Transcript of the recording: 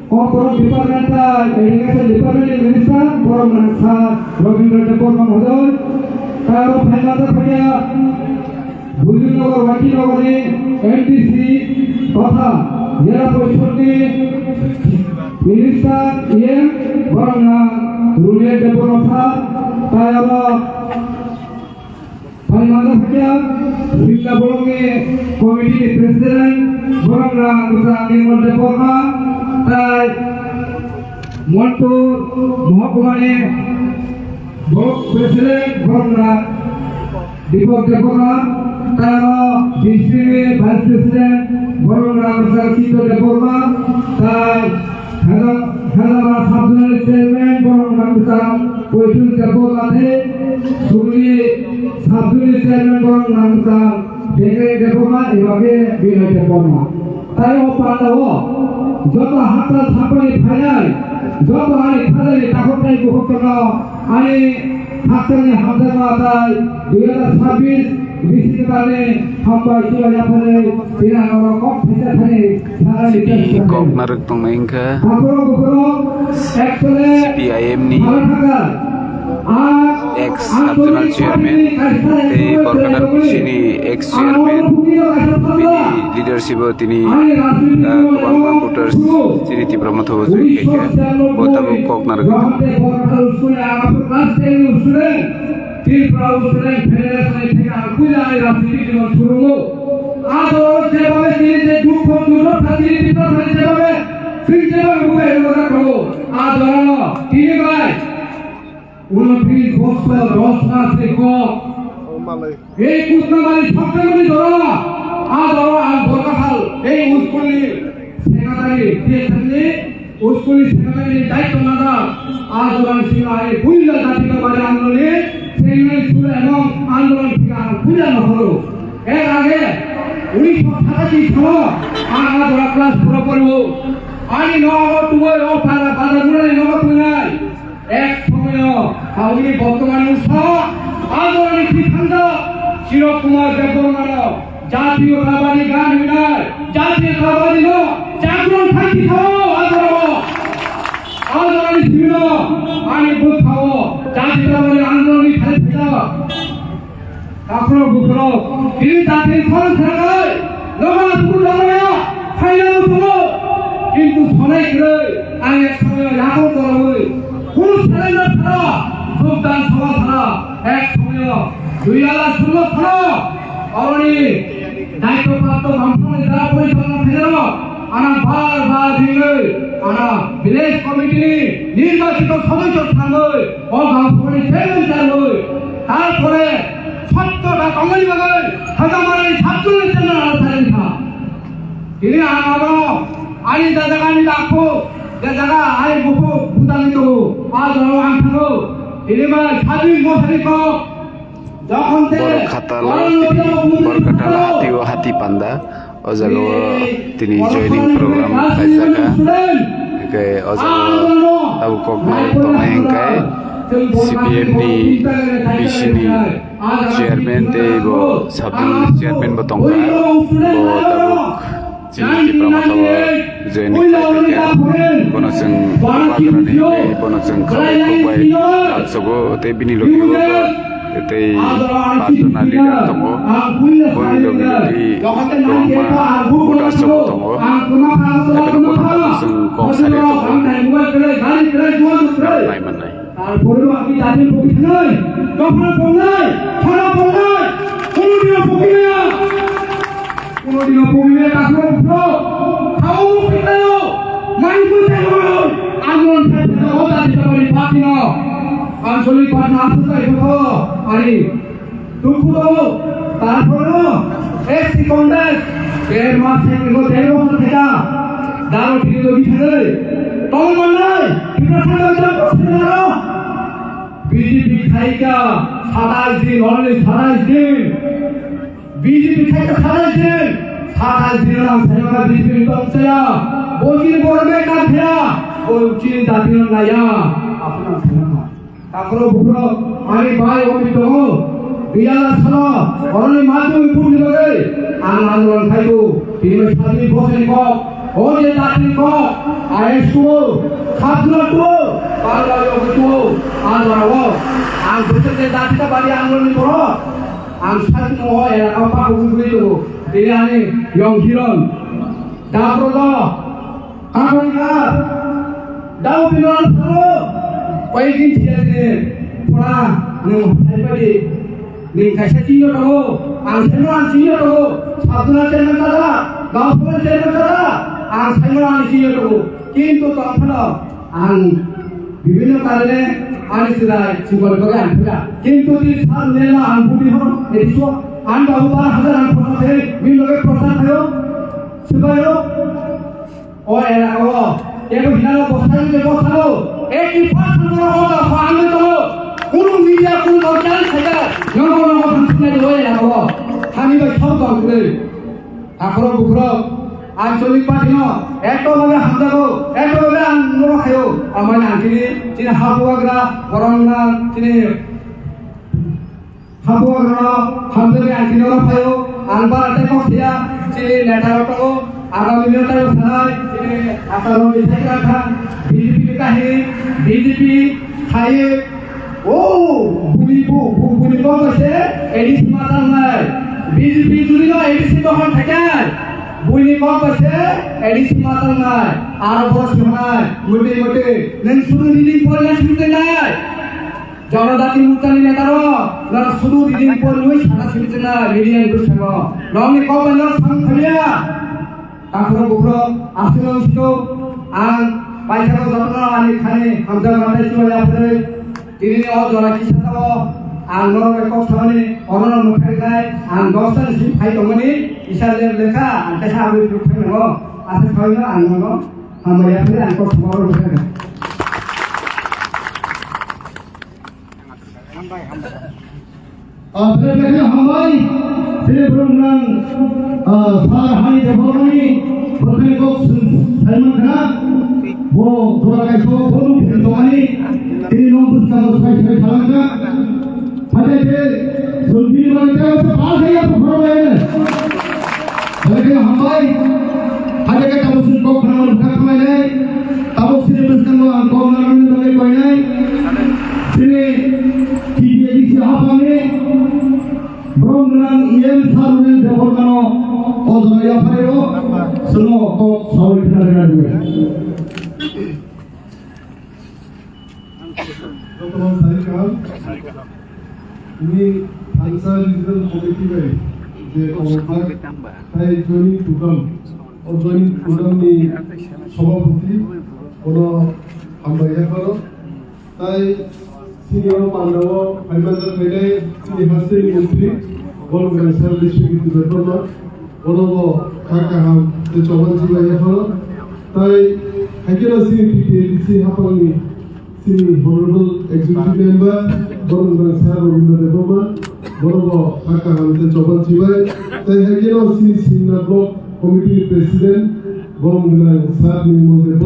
Corporate Departmental Education Department Minister Program Rabindra Department Hodol Karo Phailada Phaya Bhujinagar Vakinagare MTC Totha Jela Porishod Minister Baranga Rural Development Karo Phailada Phaya Villa Bolonge Committee President Baranga Rural Development তাই Monpur মহকুমারে block president বরংরা Dipak Debra তার district vice president বরংরা চিত্ত দেবরা তাই খেলাবা subject chairman বরংরা কৈশল দেবরাতে সুরি subject chairman বরংরা ঢেকে দেবরা এভাবে বিনয় দেবরা তাই ও পালাও যত হাতটা ছাপানি ফায়ার যত আরে ফায়ারে তাকটাই বহুতন আরে হাতনে হাজার মাথায় 2026 বিসিতে কালে হাম্বাই চিয়া ফলে বিনা রকম ফেসে ফেলে সারা লিখে ককনার তংনাইংকা CPIM ni ex national chairman এই বরকাটার কুশিনি ex chairman তিনি leadership তিনি গোবাং ভোটার্স চিরিতি প্রমথ হজুই কেকে বতাবো ককনার উনত্রিশ বছর 10 মাসে এই কুচনামারি সবচেয়ে ধরা আর বরকাখাল এই স্কুলি সেক্রেটারি দিয়ে স্কুলি সেক্রেটারি দায়িত্ব না আজ ছিল এই বুইলা জাতীয় বাড়ি আন্দোলনে সেগুলি ছিল এবং আন্দোলন থেকে বুঝানো হলো এর আগে 1987 সাল আর ক্লাস পুরো করবো আমি নগর ও বাজারগুলো নগর নাই এক সময় আমি বর্তমানে আন্দোলনের সিদ্ধান্ত চিরকুমার দেববর্মন জাতীয়তাবাদী গান নয় জাতীয়তাবাদী জাগরণ থাকি আন্দোলন ছিল আমি বুঝাও জাতীয়তাবাদী আন্দোলন আপনার বুঝলো তিনি জাতির ফল থাকায় কিন্তু অনেক আমি এক সময় রাখো করা কোন স্যালেন্ডার ছাড়া যোগদান সভা ছাড়া এক সময় 2016 ছাড়া অলরেডি দায়িত্বপ্রাপ্ত বামফ্রন্ট জেলা পরিচালনা ফেরত আনা বারবার দিলে আনা ভিলেজ কমিটি নির্বাচিত সদস্য থাকবে ও বামফ্রন্ট চেয়ারম্যান থাকবে তারপরে 17টা কমিটি বাগে হাজামারি ছাত্রদের জন্য আলোচনা থা তিনি আমরা আই জায়গানি রাখো জায়গা আই বহু বুদানিত আজ আনছো এলিমা স্বাধীন মহারিক যখন থেকে খাতাল বরকাটাল হাতি ও হাতি পান্ডা ও জায়গা তিনি জয়েনিং প্রোগ্রাম খাই জায়গা কে ও জায়গা Abu ককনাল তনাইংকাই CPM ni bishini chairman te bo sabdul chairman bo tongka bo tabuk চিনি প্রমথ জেনি কোন जों বাগরানি কোন जों খাবাই খবাই সবো তে বিনি লগিও তে পাঁচজনা লিডার দङ বনি লগিলি রহমা বুটা সবো দङ এখন কথা जों কক্সারে দङ নাই মানাই তারপরে আপনি জাতির পক্ষে নয় দফা পড়লাই ছড়া পড়লাই কোনদিনও পক্ষে না কোনদিনও পক্ষে কাকড় উঠো খাও পিতাও মাইকুল দেলো আন্দোলন করতে ওটা দিতে পারি পাতি না আঞ্চলিক পার্টি আসতে হতো আরে দুঃখ দাও তারপরে এসটি কংগ্রেস এর মাসে গো 13 বছর থেকে দাও ঠিক বিছালে তখন নাই এটা সাধারণ প্রশ্ন না বিজেপি খাইকা 27 দিন অলরেডি 27 দিন বিজেপি খাইকা 27 দিন নাম সেবা বিজেপি তমসয়া বগির বড়বে কাঠা ও চিনি জাতীয় নায়া আপনার সেবা তারপরে বুড়ো আমি ভাই অমিত বিয়ালা সালা অলরেডি মাধ্যমিক পূর্ণ করে আন্দোলন খাইবো তিনি স্বাধীন বসে কক 어제 다친 거 아이스고 카드라도 발라요고 안와라고 안 그때 다치다 말이 안 걸린 거로 안 사진 거 에라가 파고 그리고 이 안에 영희런 다브로다 아버지가 나오비는 서로 와이긴 지야네 보라 할머니 네 가시 찌려고 안 생각 찌려고 사두나 째는다라 나오는 째는다라 안 생각 찌려고 কিন্তু তখন আন বিভিন্ন কারণে আনিসিরায় জীবন করে আনফুটা কিন্তু যদি সামনে না আনফুটি হল এসো আন বাবুবার হাজার আনফুটাতে বিভিন্ন প্রচার থাকো সুবাইও ও এরা ও এগো হিনালো বসালো একই ফাঁসগুলো হলো ফাঁসগুলো তো কোন মিডিয়া কোন দরকার থাকে নগর ফাঁসগুলো হয়ে যাবো আমি ভাই সব করে আখরো বুখরো আঞ্চলিক পার্টি একভাবে হামদাবো একভাবে আন্দোলন খায়ো আমার আঞ্চলিক তিনি হাবুয়াগরা বরংনা তিনি হাবুয়াগরা হামদাবে আঞ্চলিক খায়ো আলবারাতে কফিয়া তিনি নেতারটাও আগামী নেতার সানায় তিনি আকারো বিধায়ক রাখা বিজেপি কাহিনী বিজেপি খায়ে ও বুনি কইছে এডিসি মাতাল নাই বিজেপি যদি না এডিসি তখন থাকে বুনি কইছে এডিসি মাতাল নাই আর বস নাই মোটে মোটে নেন শুরু দিন পরে শুনতে নাই জনজাতি মুক্তানি নেতারো না শুরু দিন পরে ওই সারা শুনতে না মিডিয়ান দুঃসঙ্গ নমি কবে না সংখ্যা তারপরে বুকরো আসিল আর পাইছা যত্ন আনি খানে হামদা মাথায় চলে আপনি তিনি অজরা কি সাতাবো আর নরকে কষ্টনি অনন মুখে গায় আর দশটা সি ফাই দমনি ইসালে লেখা আর তেসা আমি দুঃখে নব আছে ছয়না আনন হামায়া ফিরে আনকো সবার মুখে গায় আপনাদের কাছে হামাই ছেলে প্রোগ্রাম সার হাই দেবনি প্রথমে কোক সালমান খান वो थोड़ा कैसो बोलूं फिर तुम्हारी तीन लोग उसका उसका इसे खालंगा फटे के सुनबी वाले के उसे पास है या पकड़ो है लेकिन हमारी फटे के तब उसको खाना उसका कमाई नहीं तब उसने बसकर वो हमको मरने लगे कोई नहीं सिने टीवी से हापाने ब्रह्मनान ईएम सारुने देवरकानो ओजनया फायो सुनो को सावरी खाना लगे বর্তমান তারিখ উনি আনসার রিজিনাল কমিটির যে অবস্থায় তাই জয়নিং প্রোগ্রাম ও জয়নিং প্রোগ্রামনি সভাপতি কোনো আমরা করো তাই সিনিয়র পান্ডব ফাইমান্ডার মেলে তিনি হাসিন মন্ত্রী গলগান সার্ভিস কিন্তু বেতন বলব কাকা হাম যে চবনজি ভাই করো তাই হাইকেরা সিপিটিএলসি হাপানি তিনি honorable executive member বরংগান স্যার রবীন্দ্র দেববর্মা বড় কাকা হামতে চবন চিবাই তাই হাইকেরা সিনিয়র ব্লক কমিটির প্রেসিডেন্ট বরংগান স্যার নির্মল দেব